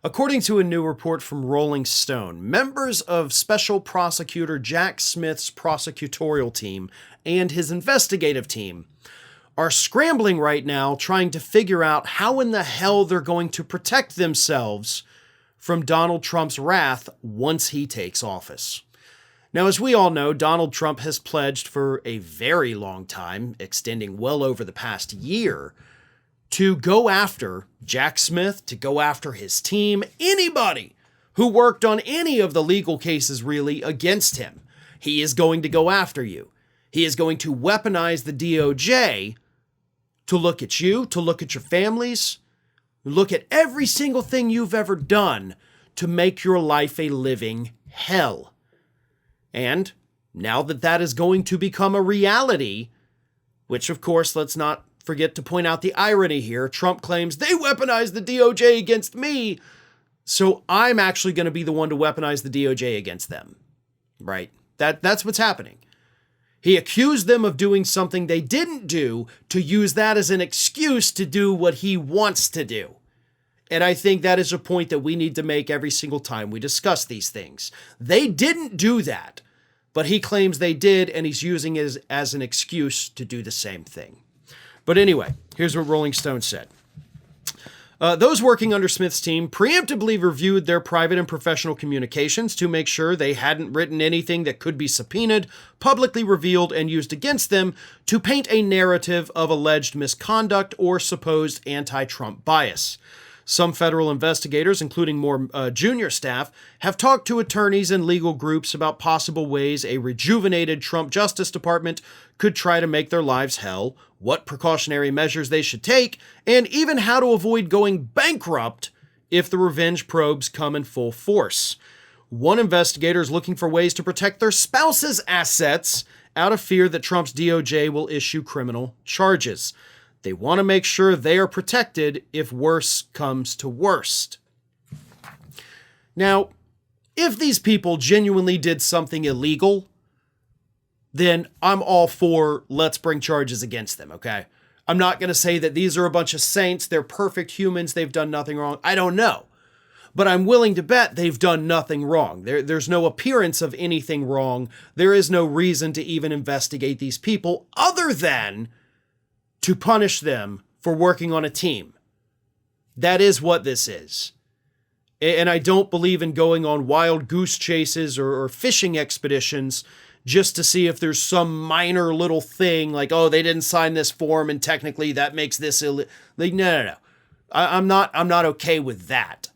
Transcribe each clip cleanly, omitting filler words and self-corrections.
According to a new report from Rolling Stone, members of Special Prosecutor Jack Smith's prosecutorial team and his investigative team are scrambling right now trying to figure out how in the hell they're going to protect themselves from Donald Trump's wrath once he takes office. Now, as we all know, Donald Trump has pledged for a very long time, extending well over the past year, to go after Jack Smith, to go after his team, anybody who worked on any of the legal cases really against him. He is going to go after you. He is going to weaponize the DOJ to look at you, to look at your families, look at every single thing you've ever done to make your life a living hell. And now that that is going to become a reality, which of course, let's not forget to point out the irony here. Trump claims they weaponized the DOJ against me, so I'm actually going to be the one to weaponize the DOJ against them, right? That's what's happening. He accused them of doing something they didn't do to use that as an excuse to do what he wants to do. And I think that is a point that we need to make every single time we discuss these things. They didn't do that, but he claims they did, and he's using it as an excuse to do the same thing. But anyway, here's what Rolling Stone said. Those working under Smith's team preemptively reviewed their private and professional communications to make sure they hadn't written anything that could be subpoenaed, publicly revealed, and used against them to paint a narrative of alleged misconduct or supposed anti-Trump bias. Some federal investigators, including more junior staff, have talked to attorneys and legal groups about possible ways a rejuvenated Trump Justice Department could try to make their lives hell, what precautionary measures they should take, and even how to avoid going bankrupt if the revenge probes come in full force. One investigator is looking for ways to protect their spouse's assets out of fear that Trump's DOJ will issue criminal charges. They want to make sure they are protected if worse comes to worst. Now, if these people genuinely did something illegal, then I'm all for let's bring charges against them, okay? I'm not going to say that these are a bunch of saints, they're perfect humans, they've done nothing wrong. I don't know. But I'm willing to bet they've done nothing wrong. There's no appearance of anything wrong. There is no reason to even investigate these people other than to punish them for working on a team. That is what this is. And I don't believe in going on wild goose chases or fishing expeditions just to see if there's some minor little thing like, oh, they didn't sign this form and technically that makes this illegal. Like, no. I'm not okay with that.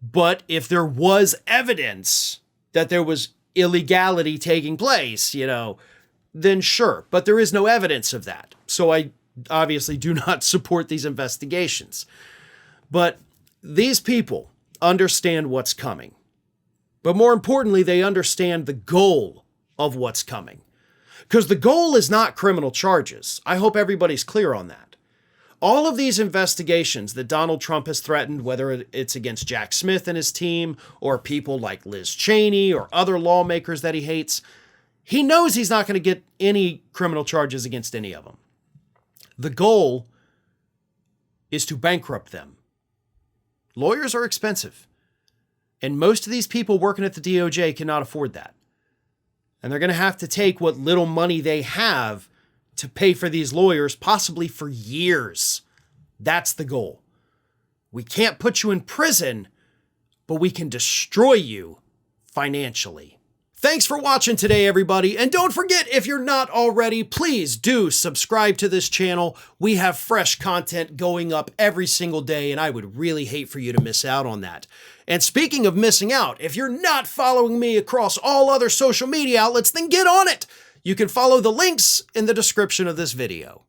But if there was evidence that there was illegality taking place, then sure. But there is no evidence of that. So I obviously do not support these investigations. But these people understand what's coming. But more importantly, they understand the goal of what's coming. Because the goal is not criminal charges. I hope everybody's clear on that. All of these investigations that Donald Trump has threatened, whether it's against Jack Smith and his team, or people like Liz Cheney, or other lawmakers that he hates, he knows he's not going to get any criminal charges against any of them. The goal is to bankrupt them. Lawyers are expensive. And most of these people working at the DOJ cannot afford that. And they're going to have to take what little money they have to pay for these lawyers, possibly for years. That's the goal. We can't put you in prison, but we can destroy you financially. Thanks for watching today, everybody. And don't forget, if you're not already, please do subscribe to this channel. We have fresh content going up every single day, and I would really hate for you to miss out on that. And speaking of missing out, if you're not following me across all other social media outlets, then get on it. You can follow the links in the description of this video.